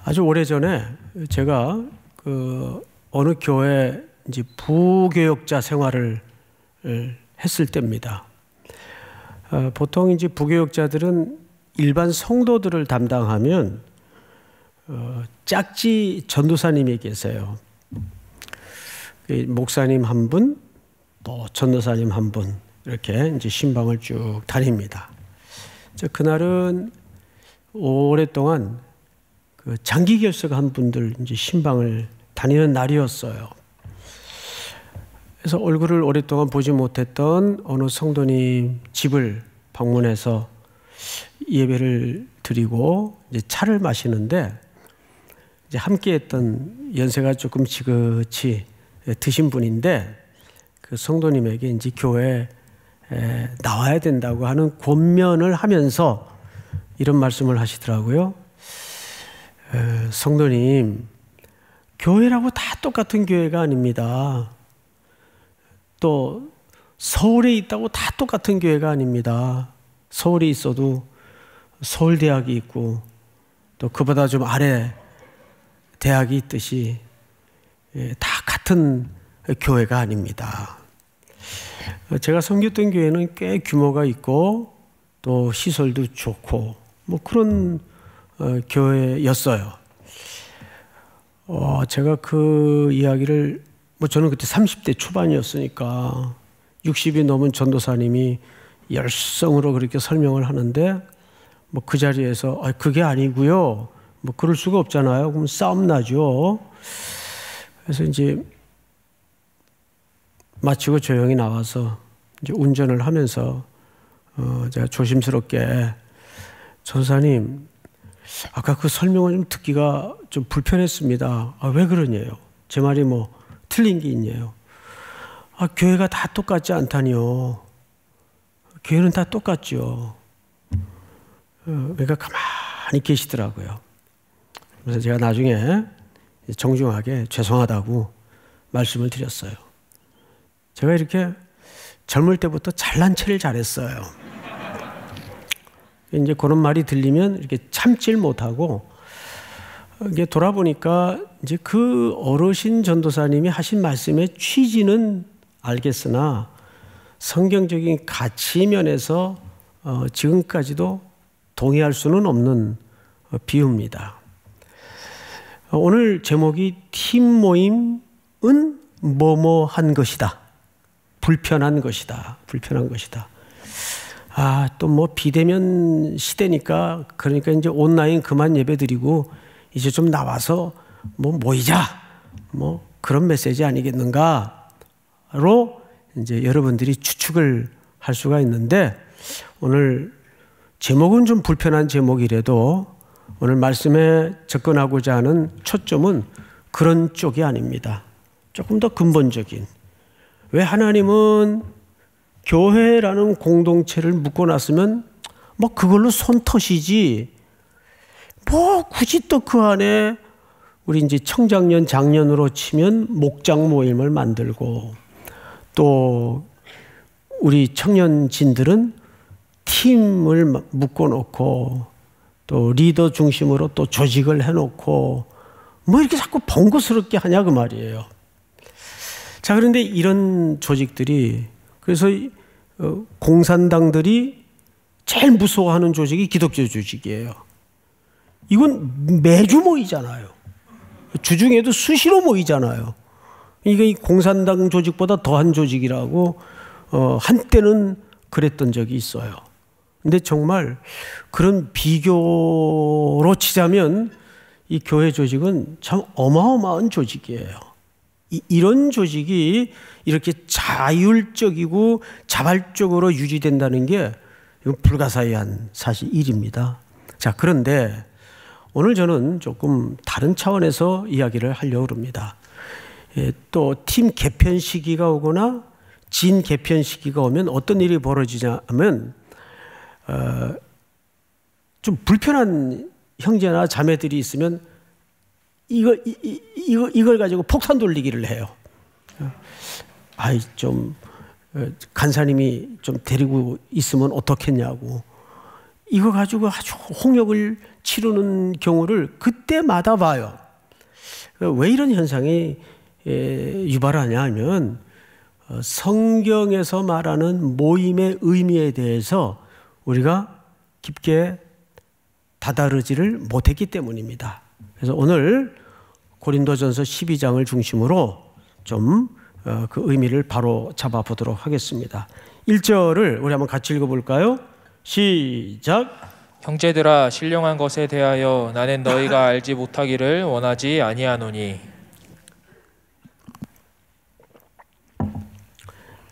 아주 오래전에 제가 어느 교회 이제 부교역자 생활을 했을 때입니다. 보통 이제 부교역자들은 일반 성도들을 담당하면 짝지 전도사님이 계세요. 목사님 한 분, 또 전도사님 한 분, 이렇게 이제 신방을 쭉 다닙니다. 그날은 오랫동안 장기 결석한 분들 이제 신방을 다니는 날이었어요. 그래서 얼굴을 오랫동안 보지 못했던 어느 성도님 집을 방문해서 예배를 드리고 이제 차를 마시는데, 이제 함께했던 연세가 조금 지긋이 드신 분인데, 그 성도님에게 이제 교회에 나와야 된다고 하는 권면을 하면서 이런 말씀을 하시더라고요. 성도님, 교회라고 다 똑같은 교회가 아닙니다. 또 서울에 있다고 다 똑같은 교회가 아닙니다. 서울에 있어도 서울대학이 있고 또 그보다 좀 아래 대학이 있듯이 다 같은 교회가 아닙니다. 제가 섬겼던 교회는 꽤 규모가 있고 또 시설도 좋고 뭐 그런 교회였어요. 제가 그 이야기를 저는 그때 30대 초반이었으니까 60이 넘은 전도사님이 열성으로 그렇게 설명을 하는데, 그 자리에서 그게 아니고요, 그럴 수가 없잖아요. 그럼 싸움 나죠. 그래서 이제 마치고 조용히 나와서 이제 운전을 하면서 제가 조심스럽게, 전사님, 아까 그 설명을 좀 듣기가 좀 불편했습니다. 왜 그러냐요? 제 말이 틀린 게 있냐요? 교회가 다 똑같지 않다니요. 교회는 다 똑같죠. 그러니까 가만히 계시더라고요. 그래서 제가 나중에 정중하게 죄송하다고 말씀을 드렸어요. 제가 이렇게 젊을 때부터 잘난 체를 잘했어요. 이제 그런 말이 들리면 이렇게 참질 못하고, 이게 돌아보니까 이제 그 어르신 전도사님이 하신 말씀의 취지는 알겠으나 성경적인 가치 면에서 지금까지도 동의할 수는 없는 비유입니다. 오늘 제목이 팀 모임은 뭐뭐한 것이다. 불편한 것이다. 불편한 것이다. 또 비대면 시대니까, 그러니까 이제 온라인 그만 예배드리고 이제 좀 나와서 모이자, 그런 메시지 아니겠는가로 이제 여러분들이 추측을 할 수가 있는데, 오늘 제목은 좀 불편한 제목이라도 오늘 말씀에 접근하고자 하는 초점은 그런 쪽이 아닙니다. 조금 더 근본적인, 왜 하나님은 교회라는 공동체를 묶어놨으면 그걸로 손 터시지, 굳이 또 그 안에 우리 이제 청장년, 장년으로 치면 목장 모임을 만들고, 또 우리 청년진들은 팀을 묶어놓고 또 리더 중심으로 또 조직을 해놓고 이렇게 자꾸 번거스럽게 하냐 그 말이에요. 자, 그런데 이런 조직들이, 그래서 공산당들이 제일 무서워하는 조직이 기독교 조직이에요. 이건 매주 모이잖아요. 주중에도 수시로 모이잖아요. 이게 이 공산당 조직보다 더한 조직이라고 한때는 그랬던 적이 있어요. 근데 정말 그런 비교로 치자면 이 교회 조직은 참 어마어마한 조직이에요. 이런 조직이 이렇게 자율적이고 자발적으로 유지된다는 게 이건 불가사의한 일입니다. 자, 그런데 오늘 저는 조금 다른 차원에서 이야기를 하려고 합니다. 또 팀 개편 시기가 오거나 진 개편 시기가 오면 어떤 일이 벌어지냐면, 좀 불편한 형제나 자매들이 있으면 이걸 가지고 폭탄 돌리기를 해요. 좀 간사님이 좀 데리고 있으면 어떻겠냐고. 이거 가지고 아주 홍역을 치르는 경우를 그때마다 봐요. 왜 이런 현상이 유발하냐 하면 성경에서 말하는 모임의 의미에 대해서 우리가 깊게 다다르지를 못했기 때문입니다. 그래서 오늘 고린도전서 12장을 중심으로 좀 그 의미를 바로 잡아보도록 하겠습니다. 1절을 우리 한번 같이 읽어볼까요? 시작. 형제들아, 신령한 것에 대하여 나는 너희가 알지 못하기를 원하지 아니하노니.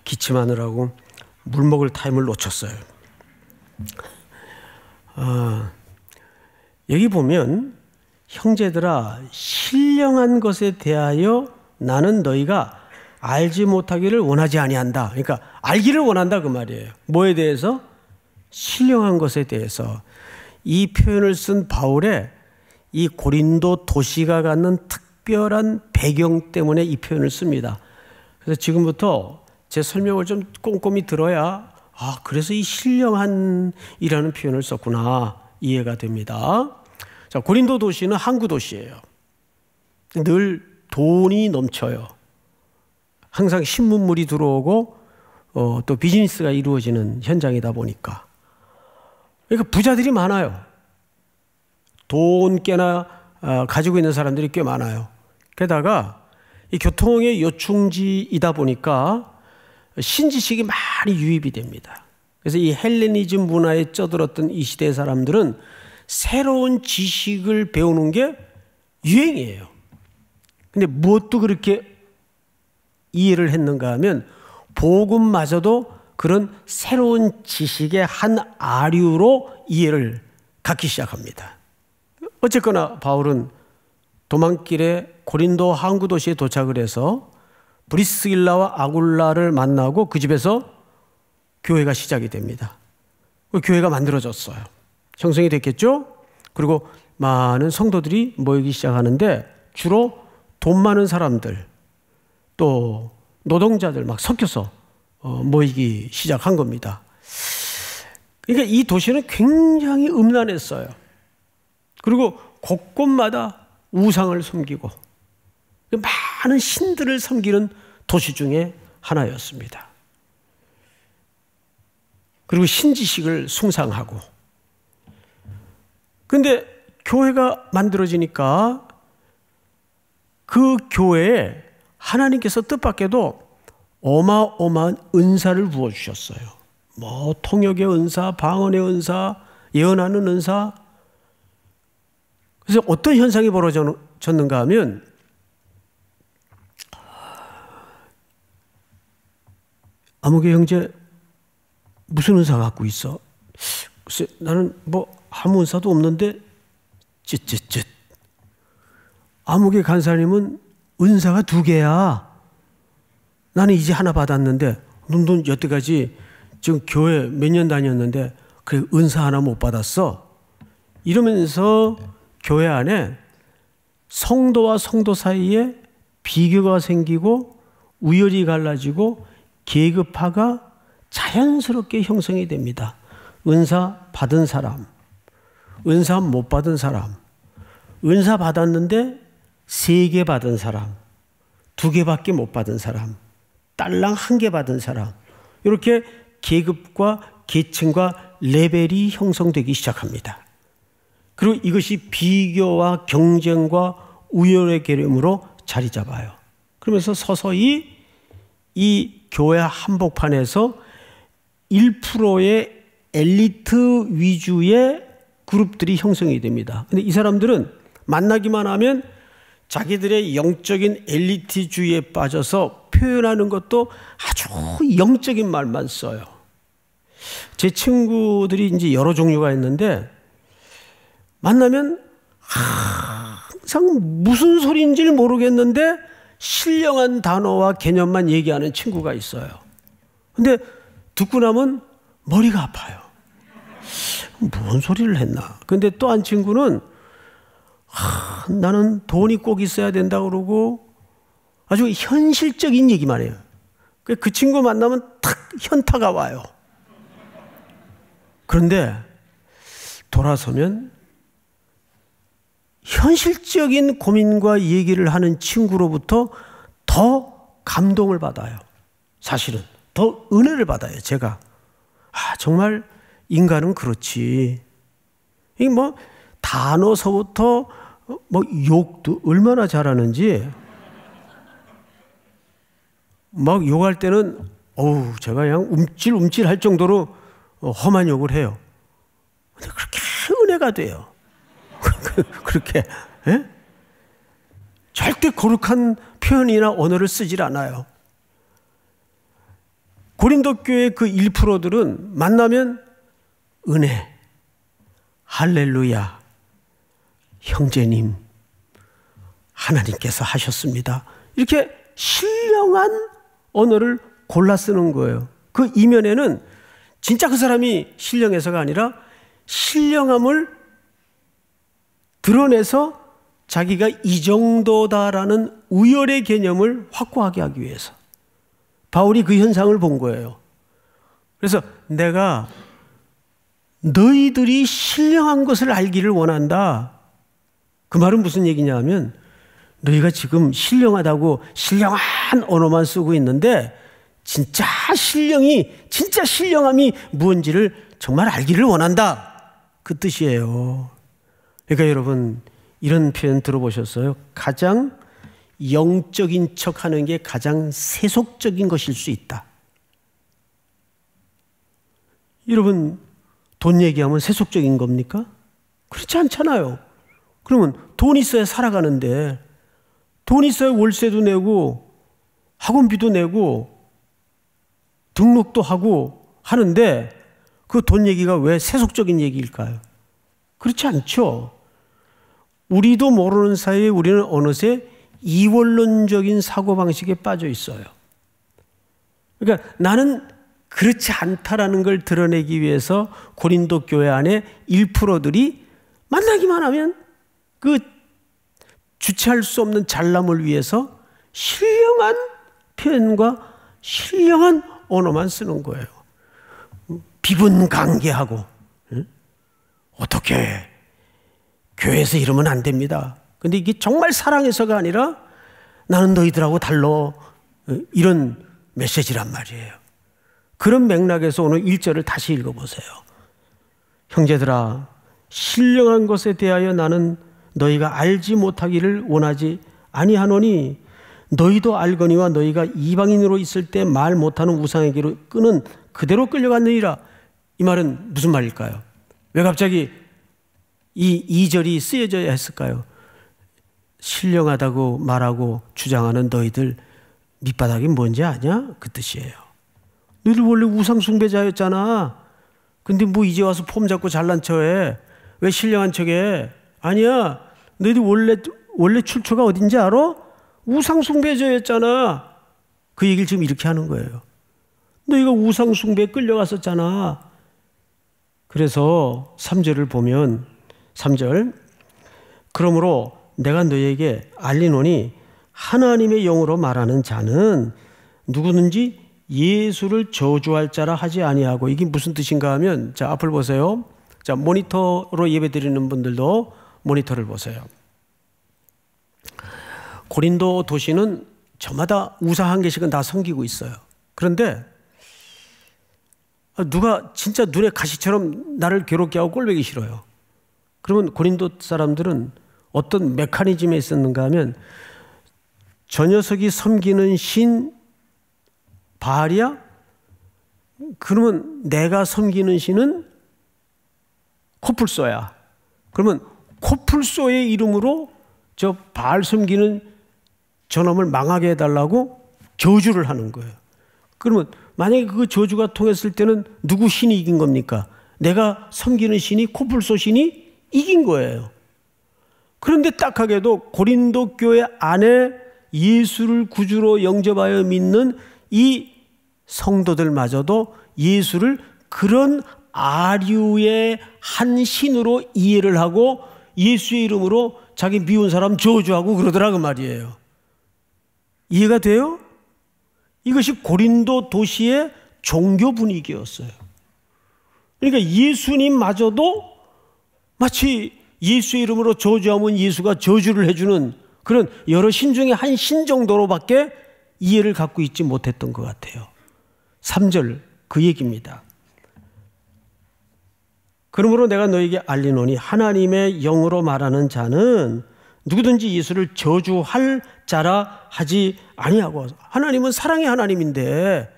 기침하느라고 물 먹을 타임을 놓쳤어요. 여기 보면 형제들아, 신령한 것에 대하여 나는 너희가 알지 못하기를 원하지 아니한다. 그러니까 알기를 원한다 그 말이에요. 뭐에 대해서? 신령한 것에 대해서. 이 표현을 쓴 바울의 이 고린도 도시가 갖는 특별한 배경 때문에 이 표현을 씁니다. 그래서 지금부터 제 설명을 좀 꼼꼼히 들어야 그래서 이 신령한이라는 표현을 썼구나 이해가 됩니다. 자, 고린도 도시는 항구 도시예요. 늘 돈이 넘쳐요. 항상 신문물이 들어오고 또 비즈니스가 이루어지는 현장이다 보니까. 그러니까 부자들이 많아요. 돈 꽤나 가지고 있는 사람들이 꽤 많아요. 게다가 이 교통의 요충지이다 보니까 신지식이 많이 유입이 됩니다. 그래서 이 헬레니즘 문화에 쩌들었던 이 시대 사람들은 새로운 지식을 배우는 게 유행이에요. 근데 무엇도 그렇게 이해를 했는가 하면 복음마저도 그런 새로운 지식의 한 아류로 이해를 갖기 시작합니다. 어쨌거나 바울은 도망길에 고린도 항구 도시에 도착을 해서 브리스길라와 아굴라를 만나고 그 집에서 교회가 시작이 됩니다. 교회가 만들어졌어요. 형성이 됐겠죠? 그리고 많은 성도들이 모이기 시작하는데 주로 돈 많은 사람들 또 노동자들 막 섞여서 모이기 시작한 겁니다. 그러니까 이 도시는 굉장히 음란했어요. 그리고 곳곳마다 우상을 섬기고 많은 신들을 섬기는 도시 중에 하나였습니다. 그리고 신지식을 숭상하고. 그런데 교회가 만들어지니까 그 교회에 하나님께서 뜻밖에도 어마어마한 은사를 부어주셨어요. 뭐 통역의 은사, 방언의 은사, 예언하는 은사. 그래서 어떤 현상이 벌어졌는가 하면 아무개 형제 무슨 은사 갖고 있어? 글쎄, 나는 뭐 아무 은사도 없는데 쯧쯧쯧. 아무개 간사님은 은사가 2개야. 나는 이제 하나 받았는데 넌 여태까지 지금 교회 몇 년 다녔는데 그래 은사 하나 못 받았어? 이러면서 교회 안에 성도와 성도 사이에 비교가 생기고 우열이 갈라지고 계급화가 자연스럽게 형성이 됩니다. 은사 받은 사람, 은사 못 받은 사람, 은사 받았는데 3개 받은 사람, 2개밖에 못 받은 사람, 딸랑 1개 받은 사람, 이렇게 계급과 계층과 레벨이 형성되기 시작합니다. 그리고 이것이 비교와 경쟁과 우열의 계름으로 자리 잡아요. 그러면서 서서히 이 교회 한복판에서 1%의 엘리트 위주의 그룹들이 형성이 됩니다. 근데 이 사람들은 만나기만 하면 자기들의 영적인 엘리트주의에 빠져서 표현하는 것도 아주 영적인 말만 써요. 제 친구들이 이제 여러 종류가 있는데 만나면 항상 무슨 소리인지 모르겠는데 신령한 단어와 개념만 얘기하는 친구가 있어요. 근데 듣고 나면 머리가 아파요. 뭔 소리를 했나. 근데 또 한 친구는 나는 돈이 꼭 있어야 된다 그러고 아주 현실적인 얘기만 해요. 그 친구 만나면 탁 현타가 와요. 그런데 돌아서면 현실적인 고민과 얘기를 하는 친구로부터 더 감동을 받아요. 사실은 더 은혜를 받아요. 제가 정말 인간은 그렇지. 이 뭐 단어서부터 뭐 욕도 얼마나 잘하는지 막 욕할 때는 제가 그냥 움찔움찔 할 정도로 험한 욕을 해요. 근데 그렇게 은혜가 돼요. 그렇게 절대 거룩한 표현이나 언어를 쓰질 않아요. 고린도 교회 그 1%들은 만나면 은혜, 할렐루야, 형제님, 하나님께서 하셨습니다. 이렇게 신령한 언어를 골라 쓰는 거예요. 그 이면에는 진짜 그 사람이 신령해서가 아니라 신령함을 드러내서 자기가 이 정도다라는 우열의 개념을 확고하게 하기 위해서 바울이 그 현상을 본 거예요. 그래서 내가 너희들이 신령한 것을 알기를 원한다. 그 말은 무슨 얘기냐 하면 너희가 지금 신령하다고 신령한 언어만 쓰고 있는데 진짜 신령함이 무엇인지를 정말 알기를 원한다. 그 뜻이에요. 그러니까 여러분 이런 표현 들어보셨어요? 가장 영적인 척하는 게 가장 세속적인 것일 수 있다. 여러분 돈 얘기하면 세속적인 겁니까? 그렇지 않잖아요. 그러면 돈 있어야 살아가는데 돈 있어야 월세도 내고 학원비도 내고 등록도 하고 하는데 그 돈 얘기가 왜 세속적인 얘기일까요? 그렇지 않죠. 우리도 모르는 사이에 우리는 어느새 이원론적인 사고방식에 빠져 있어요. 그러니까 나는 그렇지 않다라는 걸 드러내기 위해서 고린도 교회 안에 1%들이 만나기만 하면 그 주체할 수 없는 잘남을 위해서 신령한 표현과 신령한 언어만 쓰는 거예요. 비분강개하고 어떻게 교회에서 이러면 안 됩니다. 근데 이게 정말 사랑해서가 아니라 나는 너희들하고 달라 이런 메시지란 말이에요. 그런 맥락에서 오늘 1절을 다시 읽어보세요. 형제들아 신령한 것에 대하여 나는 너희가 알지 못하기를 원하지 아니하노니 너희도 알거니와 너희가 이방인으로 있을 때 말 못하는 우상에게로 끄는 그대로 끌려갔느니라. 이 말은 무슨 말일까요? 왜 갑자기 이 2절이 쓰여져야 했을까요? 신령하다고 말하고 주장하는 너희들 밑바닥이 뭔지 아냐? 그 뜻이에요. 너희들 원래 우상 숭배자였잖아. 근데 뭐 이제 와서 폼 잡고 잘난 척해. 왜 신령한 척해? 아니야. 너희들 원래 출처가 어딘지 알아? 우상 숭배자였잖아. 그 얘기를 지금 이렇게 하는 거예요. 너희가 우상 숭배에 끌려갔었잖아. 그래서 3절을 보면 3절 그러므로 내가 너희에게 알리노니 하나님의 영으로 말하는 자는 누구든지 예수를 저주할 자라 하지 아니하고. 이게 무슨 뜻인가 하면 자 앞을 보세요. 자 모니터로 예배드리는 분들도 모니터를 보세요. 고린도 도시는 저마다 우상 한 개씩은 다 섬기고 있어요. 그런데 누가 진짜 눈에 가시처럼 나를 괴롭게 하고 꼴보기 싫어요. 그러면 고린도 사람들은 어떤 메커니즘에 있었는가 하면 저 녀석이 섬기는 신 바알이야? 그러면 내가 섬기는 신은 코뿔소야. 그러면 코뿔소의 이름으로 저 바알 섬기는 저놈을 망하게 해달라고 저주를 하는 거예요. 그러면 만약에 그 저주가 통했을 때는 누구 신이 이긴 겁니까? 내가 섬기는 신이 코뿔소 신이 이긴 거예요. 그런데 딱하게도 고린도 교회 안에 예수를 구주로 영접하여 믿는 이 성도들마저도 예수를 그런 아류의 한 신으로 이해를 하고 예수의 이름으로 자기 미운 사람 저주하고 그러더라 그 말이에요. 이해가 돼요? 이것이 고린도 도시의 종교 분위기였어요. 그러니까 예수님마저도 마치 예수의 이름으로 저주하면 예수가 저주를 해주는 그런 여러 신 중에 한 신 정도로밖에 이해를 갖고 있지 못했던 것 같아요. 3절 그 얘기입니다. 그러므로 내가 너에게 알리노니 하나님의 영으로 말하는 자는 누구든지 예수를 저주할 자라 하지 아니하고, 하나님은 사랑의 하나님인데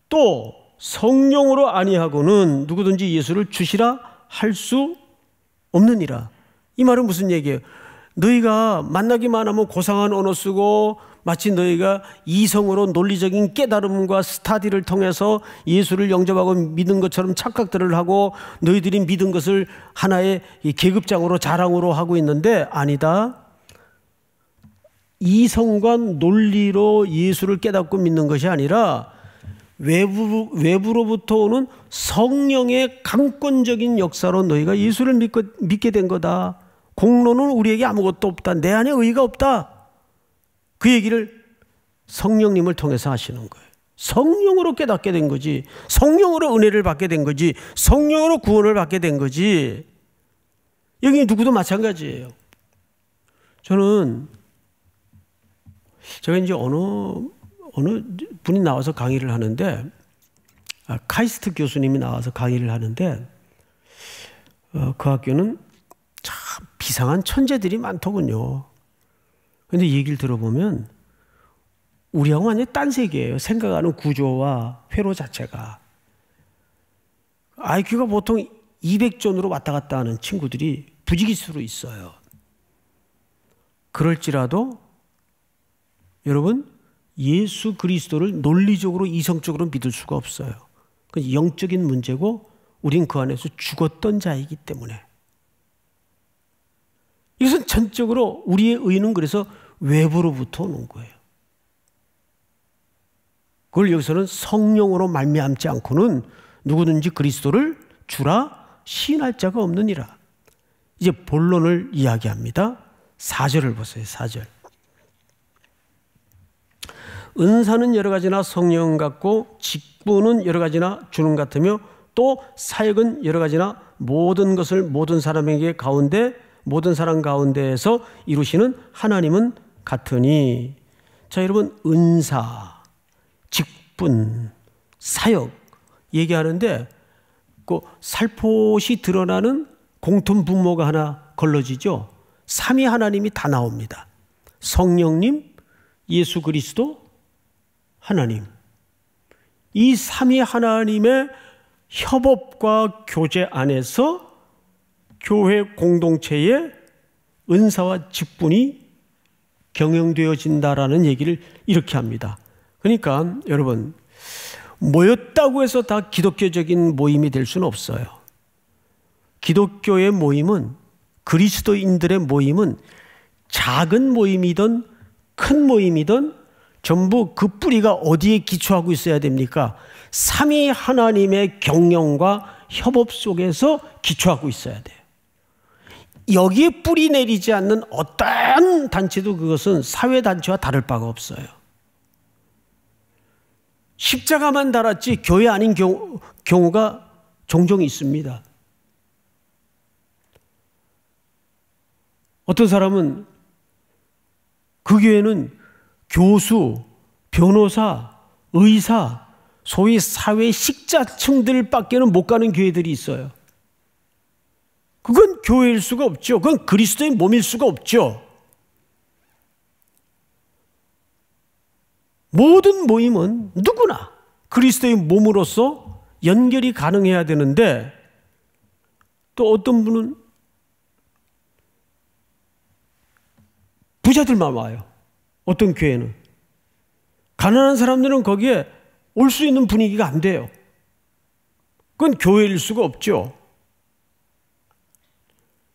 또 성령으로 아니하고는 누구든지 예수를 주시라 할 수 없느니라. 이 말은 무슨 얘기예요? 너희가 만나기만 하면 고상한 언어 쓰고 마치 너희가 이성으로 논리적인 깨달음과 스타디를 통해서 예수를 영접하고 믿은 것처럼 착각들을 하고 너희들이 믿은 것을 하나의 계급장으로 자랑으로 하고 있는데, 아니다. 이성과 논리로 예수를 깨닫고 믿는 것이 아니라 외부로부터 오는 성령의 강권적인 역사로 너희가 예수를 믿게 된 거다. 공로는 우리에게 아무것도 없다. 내 안에 의의가 없다. 그 얘기를 성령님을 통해서 하시는 거예요. 성령으로 깨닫게 된 거지. 성령으로 은혜를 받게 된 거지. 성령으로 구원을 받게 된 거지. 여기 누구도 마찬가지예요. 제가 이제 어느 분이 나와서 강의를 하는데, 카이스트 교수님이 나와서 강의를 하는데, 그 학교는 참 비상한 천재들이 많더군요. 근데 얘기를 들어보면 우리하고 완전히 딴 세계예요. 생각하는 구조와 회로 자체가. IQ가 보통 200전으로 왔다 갔다 하는 친구들이 부지기수로 있어요. 그럴지라도 여러분, 예수 그리스도를 논리적으로 이성적으로 믿을 수가 없어요. 그건 영적인 문제고 우린 그 안에서 죽었던 자이기 때문에. 이것은 전적으로 우리의 의는 그래서 외부로부터 오는 거예요. 그걸 여기서는 성령으로 말미암지 않고는 누구든지 그리스도를 주라 시인할 자가 없느니라. 이제 본론을 이야기합니다. 4절을 보세요. 4절. 은사는 여러 가지나 성령 같고 직분은 여러 가지나 주는 같으며 또 사역은 여러 가지나 모든 것을 모든 사람 가운데에서 이루시는 하나님은 같으니. 자, 여러분, 은사, 직분, 사역 얘기하는데 그 살포시 드러나는 공통 분모가 하나 걸러지죠. 삼위 하나님이 다 나옵니다. 성령님, 예수 그리스도, 하나님. 이 삼위 하나님의 협업과 교제 안에서 교회 공동체의 은사와 직분이 경영되어진다라는 얘기를 이렇게 합니다. 그러니까 여러분, 모였다고 해서 다 기독교적인 모임이 될 수는 없어요. 기독교의 모임은, 그리스도인들의 모임은 작은 모임이든 큰 모임이든 전부 그 뿌리가 어디에 기초하고 있어야 됩니까? 삼위 하나님의 경영과 협업 속에서 기초하고 있어야 돼요. 여기에 뿌리 내리지 않는 어떤 단체도 그것은 사회단체와 다를 바가 없어요. 십자가만 달았지 교회 아닌 경우가 종종 있습니다. 어떤 사람은 그 교회는 교수, 변호사, 의사, 소위 사회 식자층들밖에는 못 가는 교회들이 있어요. 그건 교회일 수가 없죠. 그건 그리스도의 몸일 수가 없죠. 모든 모임은 누구나 그리스도의 몸으로서 연결이 가능해야 되는데, 또 어떤 분은 부자들만 와요. 어떤 교회는. 가난한 사람들은 거기에 올 수 있는 분위기가 안 돼요. 그건 교회일 수가 없죠.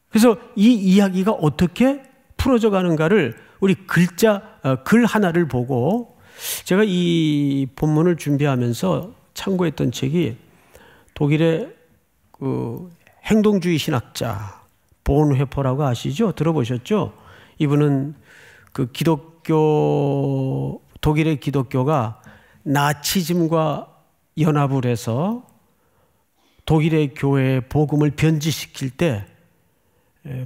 그래서 이 이야기가 어떻게 풀어져 가는가를 우리 글 하나를 보고, 제가 이 본문을 준비하면서 참고했던 책이 독일의 그 행동주의 신학자 본회퍼라고 아시죠? 들어보셨죠? 이분은 그 독일의 기독교가 나치즘과 연합을 해서 독일의 교회에 복음을 변질시킬 때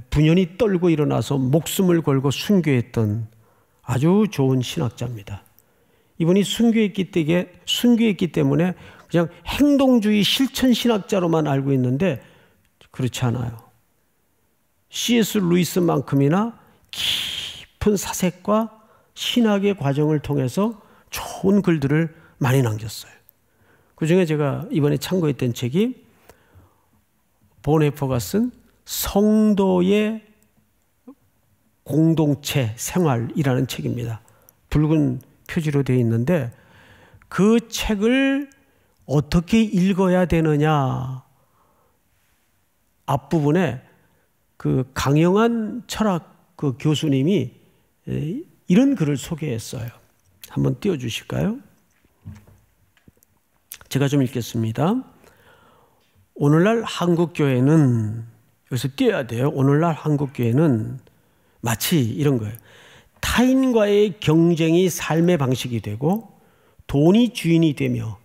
분연히 떨고 일어나서 목숨을 걸고 순교했던 아주 좋은 신학자입니다. 이분이 순교했기 때문에 그냥 행동주의 실천 신학자로만 알고 있는데 그렇지 않아요. C.S. 루이스만큼이나 깊은 사색과 신학의 과정을 통해서 좋은 글들을 많이 남겼어요. 그중에 제가 이번에 참고했던 책이 보네퍼가 쓴 성도의 공동체 생활이라는 책입니다. 붉은 표지로 되어 있는데 그 책을 어떻게 읽어야 되느냐 앞부분에 그 강영한 철학 그 교수님이 이런 글을 소개했어요. 한번 띄워주실까요? 제가 좀 읽겠습니다. 오늘날 한국교회는, 여기서 띄워야 돼요. 오늘날 한국교회는 마치 이런 거예요. 타인과의 경쟁이 삶의 방식이 되고 돈이 주인이 되며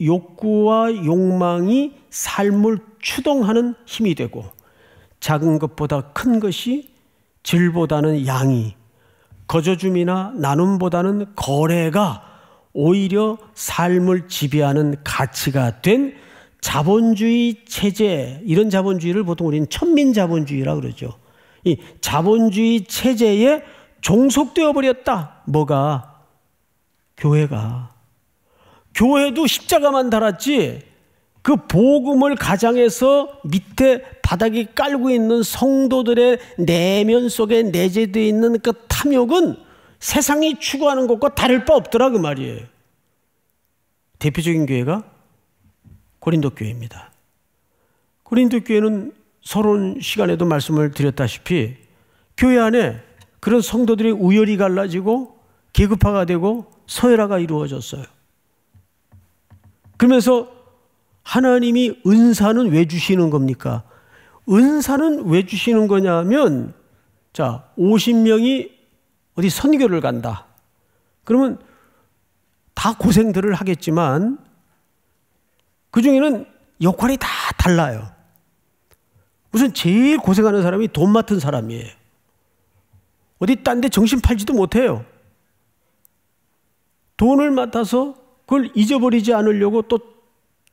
욕구와 욕망이 삶을 추동하는 힘이 되고 작은 것보다 큰 것이 질보다는 양이, 거저줌이나 나눔보다는 거래가 오히려 삶을 지배하는 가치가 된 자본주의 체제, 이런 자본주의를 보통 우리는 천민자본주의라고 그러죠. 이 자본주의 체제에 종속되어 버렸다. 뭐가? 교회가. 교회도 십자가만 달았지 그 복음을 가장해서 밑에 바닥에 깔고 있는 성도들의 내면 속에 내재되어 있는 그 탐욕은 세상이 추구하는 것과 다를 바 없더라 그 말이에요. 대표적인 교회가 고린도 교회입니다. 고린도 교회는 서론 시간에도 말씀을 드렸다시피 교회 안에 그런 성도들의 우열이 갈라지고 계급화가 되고 서열화가 이루어졌어요. 그러면서 하나님이 은사는 왜 주시는 겁니까? 은사는 왜 주시는 거냐면, 자, 50명이 어디 선교를 간다. 그러면 다 고생들을 하겠지만 그 중에는 역할이 다 달라요. 우선 제일 고생하는 사람이 돈 맡은 사람이에요. 어디 딴 데 정신 팔지도 못해요. 돈을 맡아서 그걸 잊어버리지 않으려고 또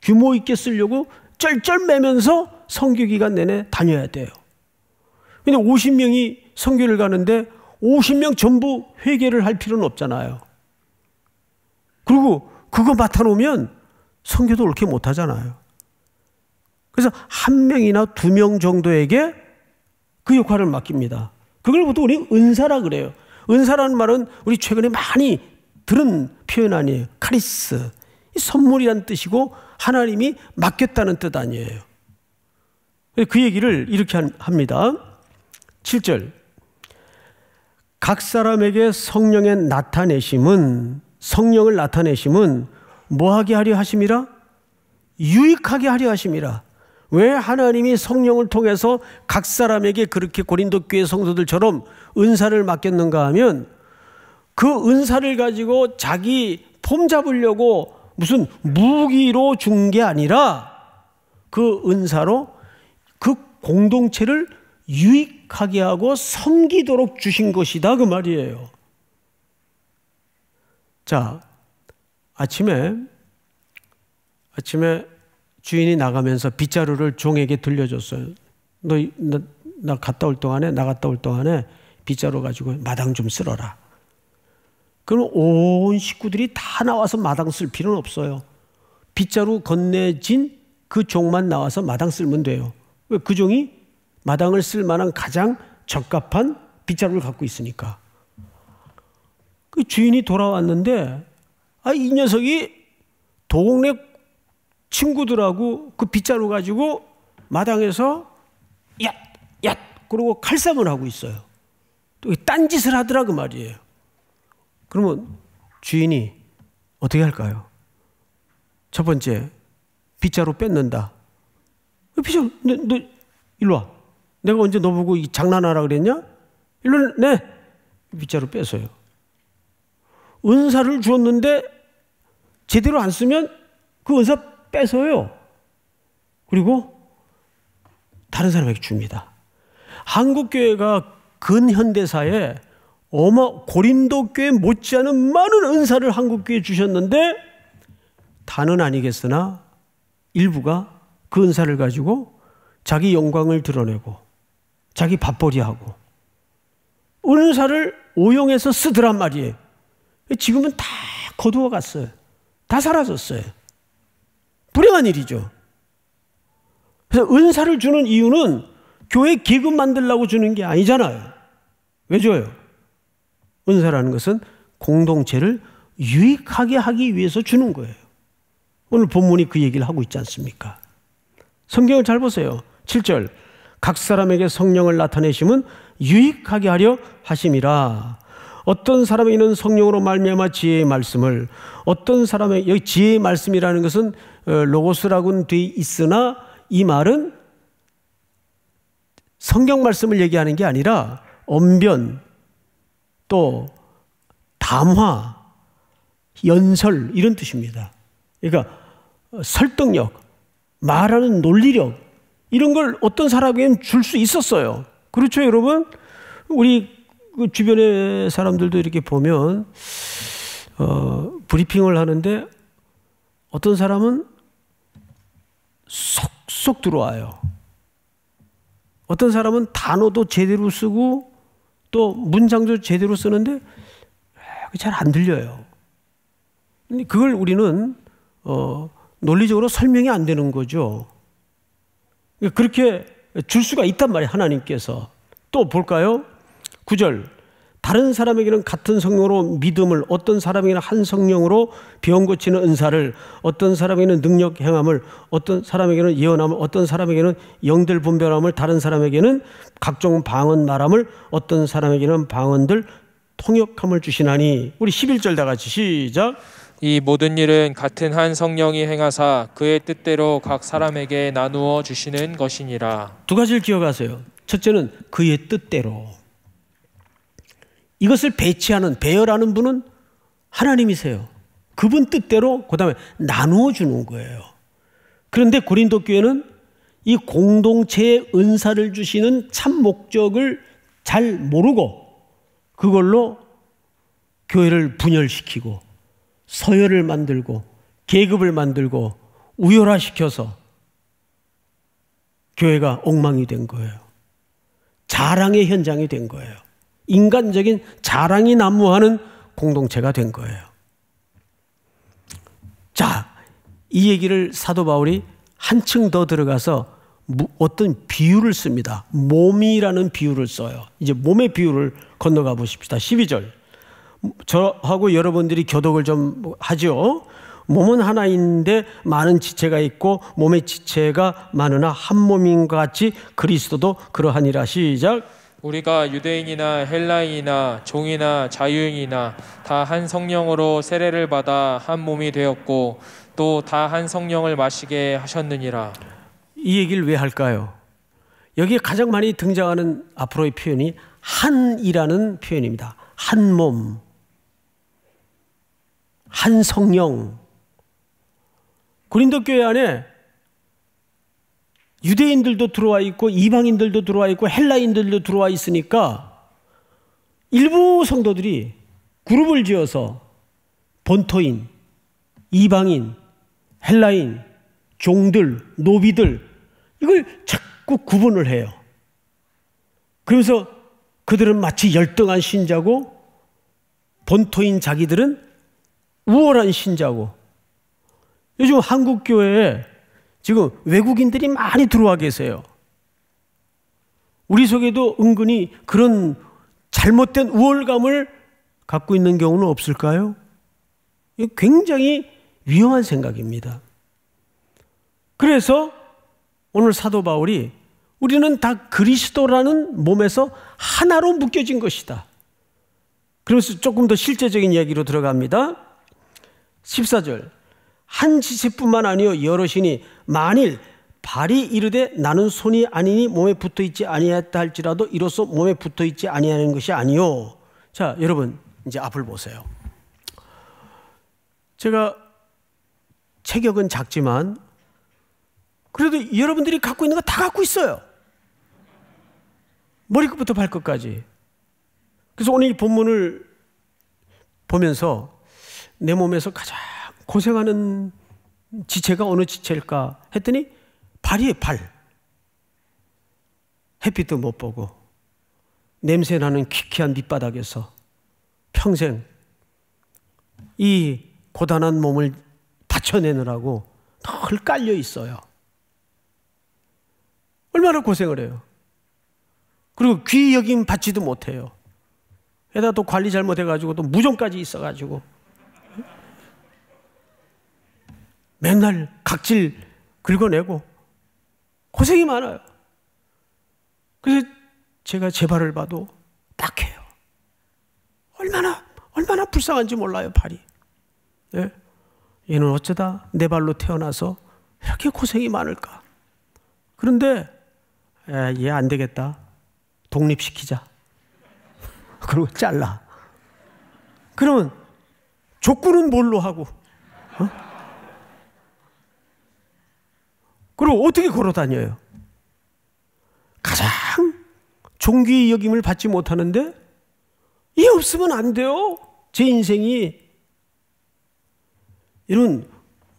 규모 있게 쓰려고 쩔쩔매면서 선교 기간 내내 다녀야 돼요. 근데 50명이 선교를 가는데 50명 전부 회개를 할 필요는 없잖아요. 그리고 그거 맡아놓으면 선교도 그렇게 못하잖아요. 그래서 1명이나 2명 정도에게 그 역할을 맡깁니다. 그걸 보통 우리 은사라 그래요. 은사라는 말은 우리 최근에 많이 들은 표현 아니에요. 카리스, 선물이란 뜻이고 하나님이 맡겼다는 뜻 아니에요. 그 얘기를 이렇게 합니다. 7절, 각 사람에게 성령을 나타내심은 뭐하게 하려 하심이라? 유익하게 하려 하심이라. 왜 하나님이 성령을 통해서 각 사람에게 그렇게 고린도 교회 성도들처럼 은사를 맡겼는가 하면 그 은사를 가지고 자기 폼 잡으려고 무슨 무기로 준 게 아니라 그 은사로 그 공동체를 유익하게 하고 섬기도록 주신 것이다 그 말이에요. 자, 아침에 주인이 나가면서 빗자루를 종에게 들려줬어요. 나 나갔다 올 동안에 빗자루 가지고 마당 좀 쓸어라. 그럼 온 식구들이 다 나와서 마당 쓸 필요는 없어요. 빗자루 건네진 그 종만 나와서 마당 쓸면 돼요. 왜? 그 종이 마당을 쓸 만한 가장 적합한 빗자루를 갖고 있으니까. 그 주인이 돌아왔는데 이 녀석이 동네 친구들하고 그 빗자루 가지고 마당에서 얏 그러고 칼싸움을 하고 있어요. 또 딴짓을 하더라 그 말이에요. 그러면 주인이 어떻게 할까요? 첫 번째, 빗자루 뺏는다. 빗자루, 너 일로 와. 내가 언제 너 보고 장난하라 그랬냐? 일로 내. 빗자루 뺏어요. 은사를 주었는데 제대로 안 쓰면 그 은사 뺏어요. 그리고 다른 사람에게 줍니다. 한국교회가 근현대사에 고린도 교회 못지않은 많은 은사를 한국교회에 주셨는데 다는 아니겠으나 일부가 그 은사를 가지고 자기 영광을 드러내고 자기 밥벌이하고 은사를 오용해서 쓰더란 말이에요. 지금은 다 거두어 갔어요. 다 사라졌어요. 불행한 일이죠. 그래서 은사를 주는 이유는 교회 기금 만들려고 주는 게 아니잖아요. 왜 줘요? 은사라는 것은 공동체를 유익하게 하기 위해서 주는 거예요. 오늘 본문이 그 얘기를 하고 있지 않습니까? 성경을 잘 보세요. 7절 각 사람에게 성령을 나타내심은 유익하게 하려 하심이라. 어떤 사람에게는 성령으로 말미암아 지혜의 말씀을, 어떤 사람에게, 여기 지혜의 말씀이라는 것은 로고스라고는 돼 있으나 이 말은 성경 말씀을 얘기하는 게 아니라 언변, 또 담화, 연설 이런 뜻입니다. 그러니까 설득력, 말하는 논리력 이런 걸 어떤 사람에게는 줄 수 있었어요. 그렇죠, 여러분? 우리 그 주변의 사람들도 이렇게 보면 브리핑을 하는데 어떤 사람은 속속 들어와요. 어떤 사람은 단어도 제대로 쓰고 또 문장도 제대로 쓰는데 잘 안 들려요. 근데 그걸 우리는 논리적으로 설명이 안 되는 거죠. 그렇게 줄 수가 있단 말이에요, 하나님께서. 또 볼까요? 9절 다른 사람에게는 같은 성령으로 믿음을, 어떤 사람에게는 한 성령으로 병 고치는 은사를, 어떤 사람에게는 능력 행함을, 어떤 사람에게는 예언함을, 어떤 사람에게는 영들 분별함을, 다른 사람에게는 각종 방언 말함을, 어떤 사람에게는 방언들 통역함을 주시나니. 우리 11절 다 같이 시작. 이 모든 일은 같은 한 성령이 행하사 그의 뜻대로 각 사람에게 나누어 주시는 것이니라. 두 가지를 기억하세요. 첫째는 그의 뜻대로. 이것을 배열하는 분은 하나님이세요. 그분 뜻대로 그 다음에 나누어 주는 거예요. 그런데 고린도 교회는 이 공동체의 은사를 주시는 참 목적을 잘 모르고 그걸로 교회를 분열시키고 서열을 만들고 계급을 만들고 우열화시켜서 교회가 엉망이 된 거예요. 자랑의 현장이 된 거예요. 인간적인 자랑이 난무하는 공동체가 된 거예요. 자, 이 얘기를 사도 바울이 한층 더 들어가서 어떤 비유를 씁니다. 몸이라는 비유를 써요. 이제 몸의 비유를 건너가 보십시다. 12절. 저하고 여러분들이 교독을 좀 하죠. 몸은 하나인데 많은 지체가 있고 몸의 지체가 많으나 한 몸인 것 같이 그리스도도 그러하니라. 시작. 우리가 유대인이나 헬라인이나 종이나 자유인이나 다 한 성령으로 세례를 받아 한 몸이 되었고 또 다 한 성령을 마시게 하셨느니라. 이 얘기를 왜 할까요? 여기에 가장 많이 등장하는 앞으로의 표현이 한이라는 표현입니다. 한 몸, 한 성령. 고린도 교회 안에 유대인들도 들어와 있고 이방인들도 들어와 있고 헬라인들도 들어와 있으니까 일부 성도들이 그룹을 지어서 본토인, 이방인, 헬라인, 종들, 노비들 이걸 자꾸 구분을 해요. 그러면서 그들은 마치 열등한 신자고 본토인 자기들은 우월한 신자고. 요즘 한국 교회에 지금 외국인들이 많이 들어와 계세요. 우리 속에도 은근히 그런 잘못된 우월감을 갖고 있는 경우는 없을까요? 이게 굉장히 위험한 생각입니다. 그래서 오늘 사도 바울이 우리는 다 그리스도라는 몸에서 하나로 묶여진 것이다. 그러면서 조금 더 실제적인 이야기로 들어갑니다. 14절. 한 지체뿐만 아니요 여럿이니 만일 발이 이르되 나는 손이 아니니 몸에 붙어있지 아니하였다 할지라도 이로써 몸에 붙어있지 아니하는 것이 아니요. 자, 여러분 이제 앞을 보세요. 제가 체격은 작지만 그래도 여러분들이 갖고 있는 거 다 갖고 있어요. 머리끝부터 발끝까지. 그래서 오늘 이 본문을 보면서 내 몸에서 가장 고생하는 지체가 어느 지체일까 했더니 발이에요. 발. 햇빛도 못 보고 냄새나는 퀴퀴한 밑바닥에서 평생 이 고단한 몸을 받쳐내느라고 늘 깔려 있어요. 얼마나 고생을 해요. 그리고 귀 여김 받지도 못해요. 게다가 또 관리 잘못해가지고 또 무좀까지 있어가지고 맨날 각질 긁어내고 고생이 많아요. 그래서 제가 제 발을 봐도 딱해요. 얼마나 불쌍한지 몰라요, 발이. 예? 얘는 어쩌다 내 발로 태어나서 이렇게 고생이 많을까. 그런데 얘 안 되겠다. 독립시키자. 그리고 잘라. 그러면 족구는 뭘로 하고? 그리고 어떻게 걸어 다녀요? 가장 존귀의 여김을 받지 못하는데 이 없으면 안 돼요. 제 인생이. 이런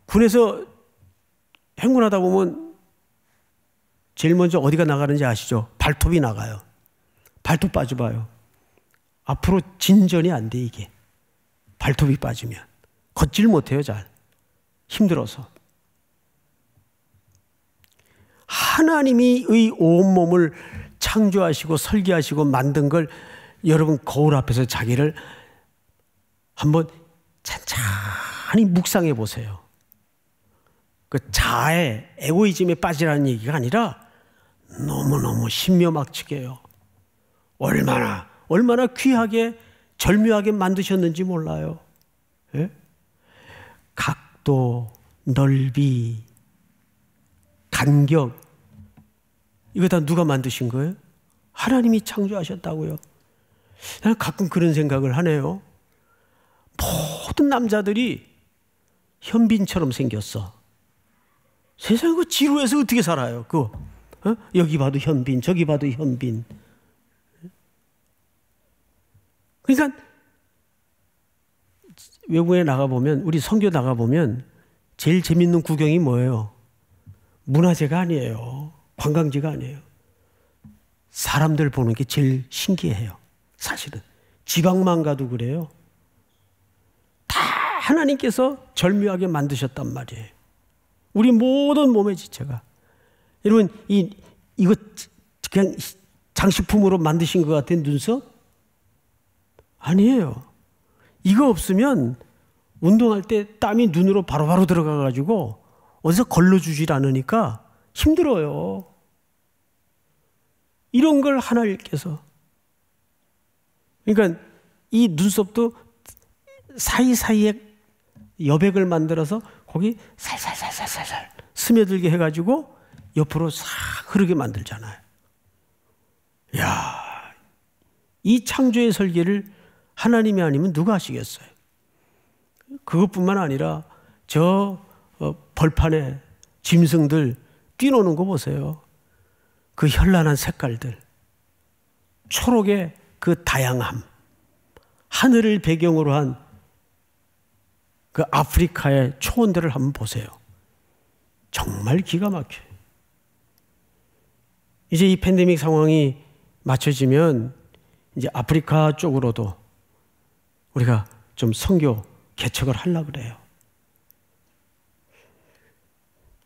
군에서 행군하다 보면 제일 먼저 어디가 나가는지 아시죠? 발톱이 나가요. 발톱 빠져봐요. 앞으로 진전이 안 돼, 이게. 발톱이 빠지면. 걷질 못해요, 잘. 힘들어서. 하나님이 의 온몸을 창조하시고 설계하시고 만든 걸 여러분 거울 앞에서 자기를 한번 찬찬히 묵상해 보세요. 그 자아의 에고이즘에 빠지라는 얘기가 아니라 너무너무 신묘막측해요. 얼마나 귀하게 절묘하게 만드셨는지 몰라요. 예? 각도, 넓이, 간격, 이거 다 누가 만드신 거예요? 하나님이 창조하셨다고요. 나는 가끔 그런 생각을 하네요. 모든 남자들이 현빈처럼 생겼어. 세상에 그 지루해서 어떻게 살아요? 여기 봐도 현빈, 저기 봐도 현빈. 그러니까 외국에 나가보면, 우리 선교 나가보면 제일 재밌는 구경이 뭐예요? 문화재가 아니에요. 관광지가 아니에요. 사람들 보는 게 제일 신기해요. 사실은 지방만 가도 그래요. 다 하나님께서 절묘하게 만드셨단 말이에요. 우리 모든 몸의 지체가. 여러분 이거 그냥 장식품으로 만드신 것 같은 눈썹? 아니에요. 이거 없으면 운동할 때 땀이 눈으로 바로바로 들어가가지고 어디서 걸러주질 않으니까 힘들어요. 이런 걸 하나님께서. 그러니까 이 눈썹도 사이사이에 여백을 만들어서 거기 살살살살살 스며들게 해가지고 옆으로 싹 흐르게 만들잖아요. 이야, 이 창조의 설계를 하나님이 아니면 누가 하시겠어요? 그것뿐만 아니라 저 벌판에 짐승들 뛰노는 거 보세요. 그 현란한 색깔들, 초록의 그 다양함, 하늘을 배경으로 한 그 아프리카의 초원들을 한번 보세요. 정말 기가 막혀요. 이제 이 팬데믹 상황이 맞춰지면 이제 아프리카 쪽으로도 우리가 좀 선교 개척을 하려고 그래요.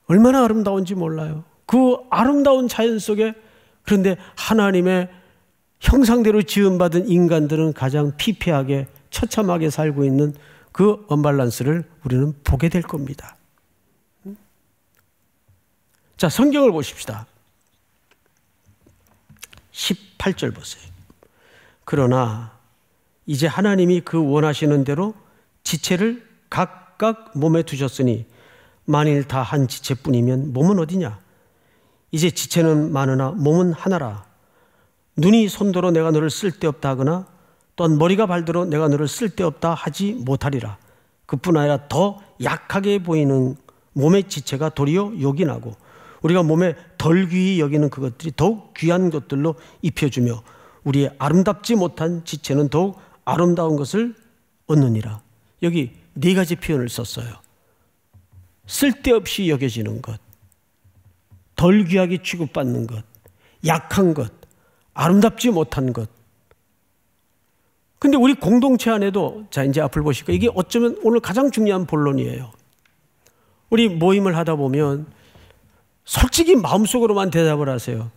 얼마나 아름다운지 몰라요. 그 아름다운 자연 속에, 그런데 하나님의 형상대로 지음받은 인간들은 가장 피폐하게 처참하게 살고 있는 그 언밸런스를 우리는 보게 될 겁니다. 자, 성경을 보십시다. 18절 보세요. 그러나 이제 하나님이 그 원하시는 대로 지체를 각각 몸에 두셨으니 만일 다 한 지체뿐이면 몸은 어디냐? 이제 지체는 많으나 몸은 하나라. 눈이 손더러 내가 너를 쓸데없다 하거나 또한 머리가 발더러 내가 너를 쓸데없다 하지 못하리라. 그뿐 아니라 더 약하게 보이는 몸의 지체가 도리어 욕이 나고 우리가 몸에 덜 귀히 여기는 그것들이 더욱 귀한 것들로 입혀주며 우리의 아름답지 못한 지체는 더욱 아름다운 것을 얻느니라. 여기 네 가지 표현을 썼어요. 쓸데없이 여겨지는 것, 덜 귀하게 취급받는 것, 약한 것, 아름답지 못한 것. 근데 우리 공동체 안에도, 자, 이제 앞을 보실까? 이게 어쩌면 오늘 가장 중요한 본론이에요. 우리 모임을 하다 보면 솔직히 마음속으로만 대답을 하세요.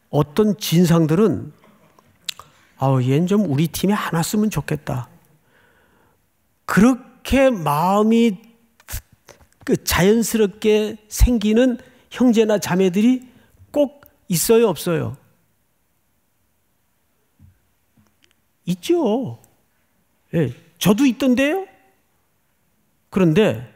어떤 진상들은 얘는 좀 우리 팀에 안 왔으면 좋겠다. 그렇게 마음이 자연스럽게 생기는 형제나 자매들이 꼭 있어요, 없어요? 있죠. 예, 저도 있던데요. 그런데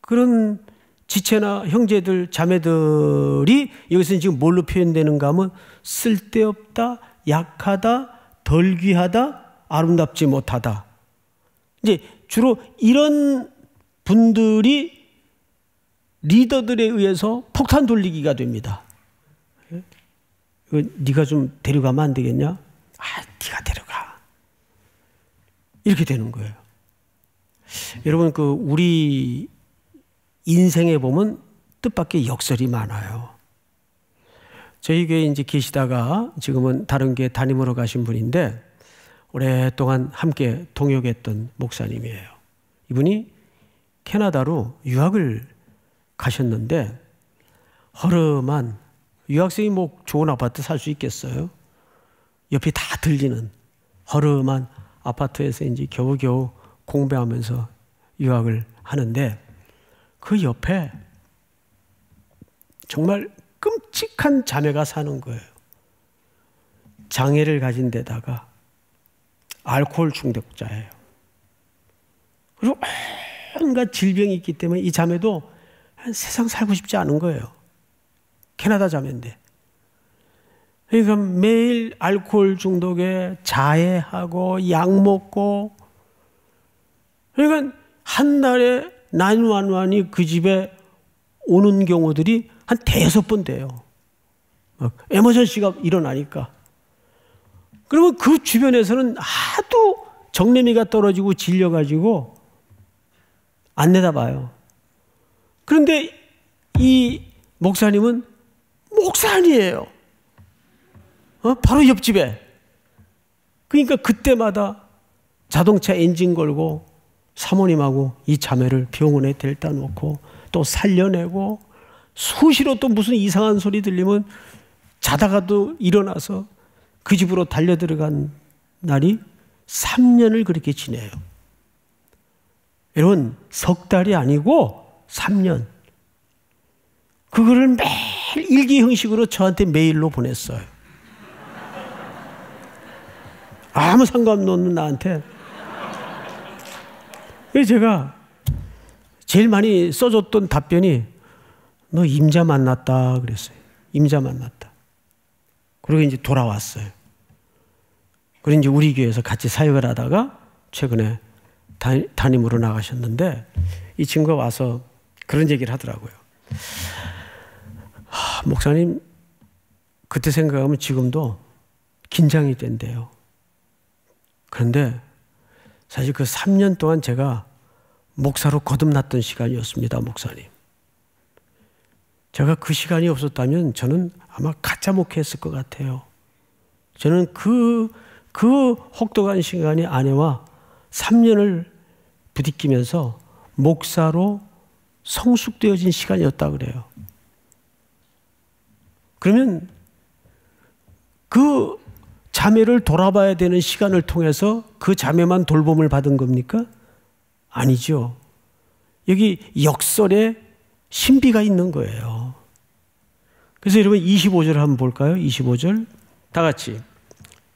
그런 지체나 형제들, 자매들이 여기서 지금 뭘로 표현되는가 하면 쓸데없다, 약하다, 덜 귀하다, 아름답지 못하다. 이제 주로 이런 분들이 리더들에 의해서 폭탄 돌리기가 됩니다. 네가 좀 데려가면 안 되겠냐? 네가 데려가. 이렇게 되는 거예요. 여러분, 우리 인생에 보면 뜻밖의 역설이 많아요. 저희 교회에 이제 계시다가 지금은 다른 교회 담임으로 가신 분인데 오랫동안 함께 동역했던 목사님이에요. 이분이 캐나다로 유학을 가셨는데 허름한, 유학생이 뭐 좋은 아파트 살 수 있겠어요? 옆이 다 들리는 허름한 아파트에서 이제 겨우겨우 공부하면서 유학을 하는데 그 옆에 정말 끔찍한 자매가 사는 거예요. 장애를 가진 데다가 알코올 중독자예요. 그리고 온갖 질병이 있기 때문에 이 자매도 세상 살고 싶지 않은 거예요. 캐나다 자매인데. 그러니까 매일 알코올 중독에 자해하고 약 먹고, 그러니까 한 달에 911이 그 집에 오는 경우들이 한 5번 돼요. 에머전시가 일어나니까. 그러면 그 주변에서는 하도 정내미가 떨어지고 질려가지고 안 내다봐요. 그런데 이 목사님은 목사 아니에요. 바로 옆집에. 그러니까 그때마다 자동차 엔진 걸고 사모님하고 이 자매를 병원에 데려다 놓고 또 살려내고, 수시로 또 무슨 이상한 소리 들리면 자다가도 일어나서 그 집으로 달려 들어간 날이 3년을 그렇게 지내요. 여러분, 석 달이 아니고 3년. 그거를 매일 일기 형식으로 저한테 메일로 보냈어요. 아무 상관없는 나한테. 그래서 제가 제일 많이 써줬던 답변이 너 임자 만났다 그랬어요. 임자 만났다. 그리고 이제 돌아왔어요. 그리고 이제 우리 교회에서 같이 사역을 하다가 최근에 담임으로 나가셨는데 이 친구가 와서 그런 얘기를 하더라고요. 목사님, 그때 생각하면 지금도 긴장이 된대요. 그런데 사실 그 3년 동안 제가 목사로 거듭났던 시간이었습니다, 목사님. 제가 그 시간이 없었다면 저는 아마 가짜 목회했을 것 같아요. 저는 그 혹독한 시간이 아내와 3년을 부딪히면서 목사로 성숙되어진 시간이었다 그래요. 그러면 그 자매를 돌아봐야 되는 시간을 통해서 그 자매만 돌봄을 받은 겁니까? 아니죠. 여기 역설에 신비가 있는 거예요. 그래서 여러분 25절 한번 볼까요? 25절 다 같이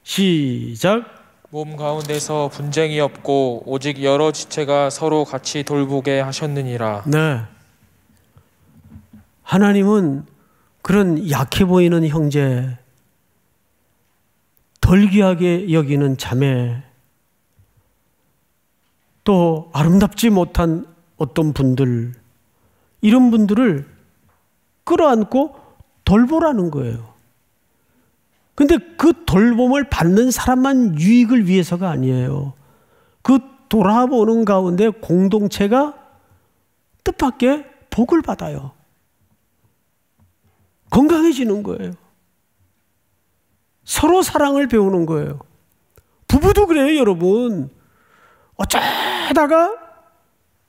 시작. 몸 가운데서 분쟁이 없고 오직 여러 지체가 서로 같이 돌보게 하셨느니라. 네. 하나님은 그런 약해 보이는 형제, 덜 귀하게 여기는 자매, 또 아름답지 못한 어떤 분들, 이런 분들을 끌어안고 돌보라는 거예요. 근데 그 돌봄을 받는 사람만 유익을 위해서가 아니에요. 그 돌아보는 가운데 공동체가 뜻밖의 복을 받아요. 건강해지는 거예요. 서로 사랑을 배우는 거예요. 부부도 그래요, 여러분. 어쩌다가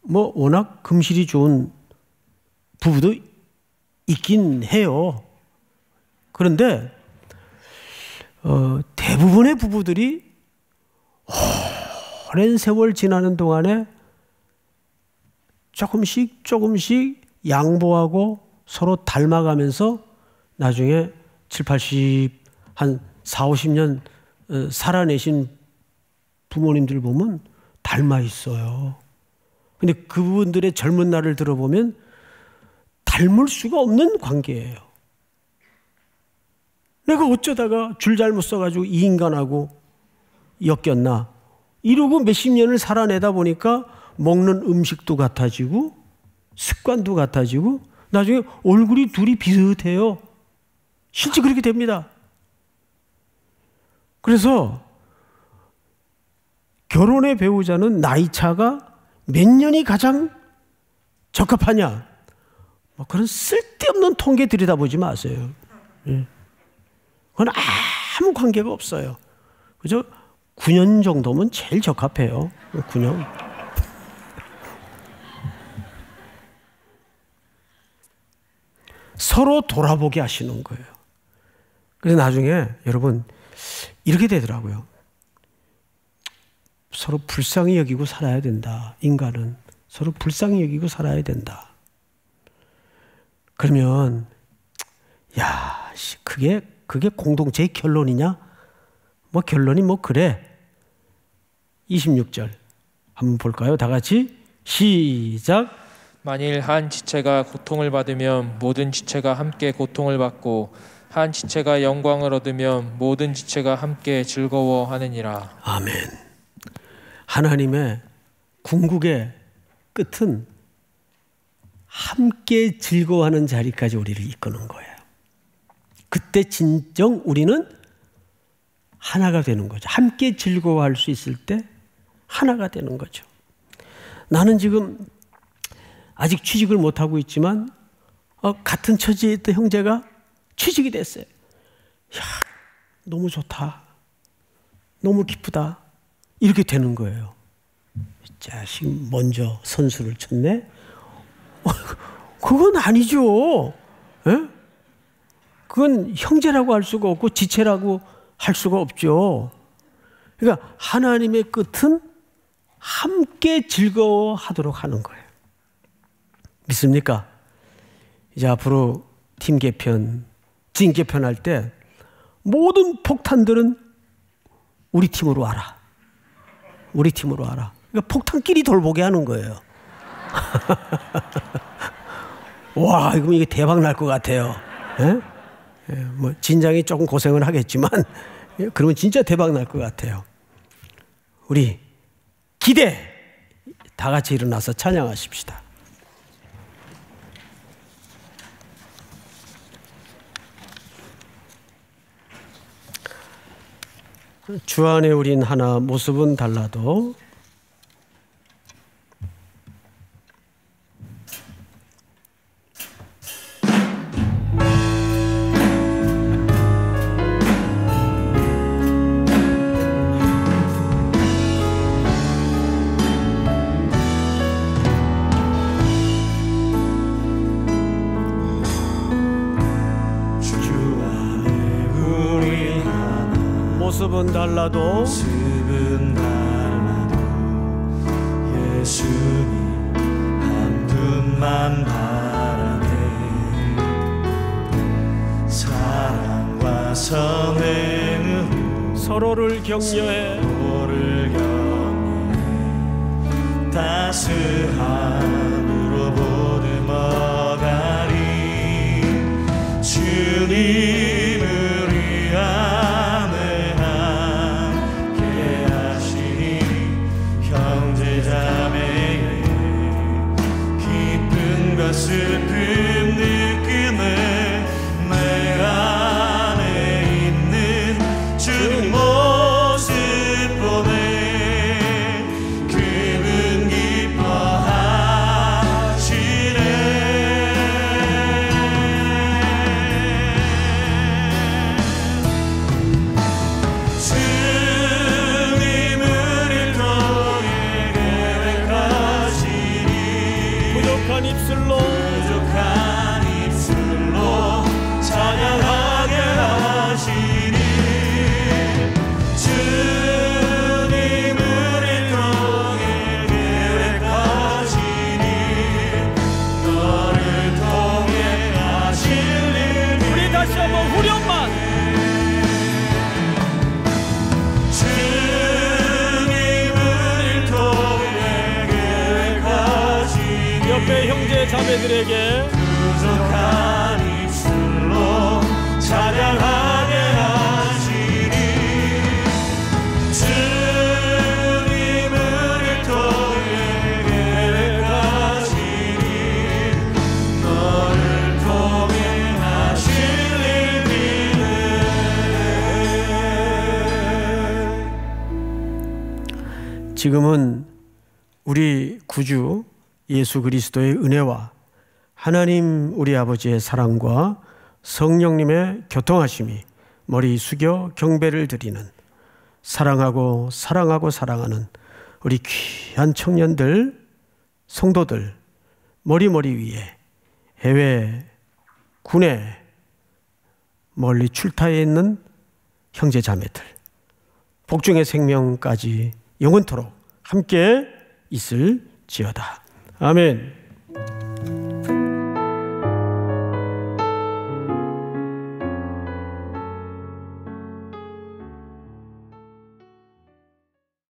뭐 워낙 금실이 좋은 부부도 있긴 해요. 그런데 대부분의 부부들이 오랜 세월 지나는 동안에 조금씩 양보하고 서로 닮아가면서 나중에 7, 80, 한 4, 50년 살아내신 부모님들 보면 닮아 있어요. 근데 그분들의 젊은 날을 들어보면 닮을 수가 없는 관계예요. 내가 어쩌다가 줄 잘못 써가지고 이 인간하고 엮였나 이러고 몇십 년을 살아내다 보니까 먹는 음식도 같아지고 습관도 같아지고 나중에 얼굴이 둘이 비슷해요. 실제 그렇게 됩니다. 그래서 결혼의 배우자는 나이 차가 몇 년이 가장 적합하냐? 뭐 그런 쓸데없는 통계 들여다보지 마세요. 그건 아무 관계가 없어요. 그죠? 9년 정도면 제일 적합해요. 9년. 서로 돌아보게 하시는 거예요. 그래서 나중에 여러분 이렇게 되더라고요. 서로 불쌍히 여기고 살아야 된다. 인간은 서로 불쌍히 여기고 살아야 된다. 그러면 야, 그게 공동체의 결론이냐? 뭐 결론이 뭐 그래. 26절 한번 볼까요? 다 같이 시작. 만일 한 지체가 고통을 받으면 모든 지체가 함께 고통을 받고 한 지체가 영광을 얻으면 모든 지체가 함께 즐거워하느니라. 아멘. 하나님의 궁극의 끝은 함께 즐거워하는 자리까지 우리를 이끄는 거예요. 그때 진정 우리는 하나가 되는 거죠. 함께 즐거워할 수 있을 때 하나가 되는 거죠. 나는 지금 아직 취직을 못하고 있지만 같은 처지에 있던 형제가 취직이 됐어요. 야, 너무 좋다. 너무 기쁘다. 이렇게 되는 거예요. 자식 먼저 선수를 쳤네? 그건 아니죠. 에? 그건 형제라고 할 수가 없고 지체라고 할 수가 없죠. 그러니까 하나님의 끝은 함께 즐거워하도록 하는 거예요. 믿습니까? 이제 앞으로 팀 개편, 진 개편할 때 모든 폭탄들은 우리 팀으로 와라. 우리 팀으로 와라. 그러니까 폭탄끼리 돌보게 하는 거예요. 와, 이거 대박 날 것 같아요. 뭐 진장이 조금 고생을 하겠지만 그러면 진짜 대박 날 것 같아요. 우리 기대 다 같이 일어나서 찬양하십시다. 주 안에 우린 하나, 모습은 달라도 모습은 달라도 예수님 한 분만 바라네. 사랑과 선행으로 서로를 격려해 따스함으로 보듬어가리. 주님을 위함에 함께 하시니 형제자매의 기쁜 것을 형제 자매들에게 부족한 입술로 찬양하게 하시니 주님을 통해 계획하시니 너를 통해 하실 일 믿네. 지금은 우리 구주 예수 그리스도의 은혜와 하나님 우리 아버지의 사랑과 성령님의 교통하심이 머리 숙여 경배를 드리는 사랑하고 사랑하는 우리 귀한 청년들, 성도들, 머리 위에 해외, 군에 멀리 출타해 있는 형제 자매들, 복중의 생명까지 영원토록 함께 있을지어다. 아멘.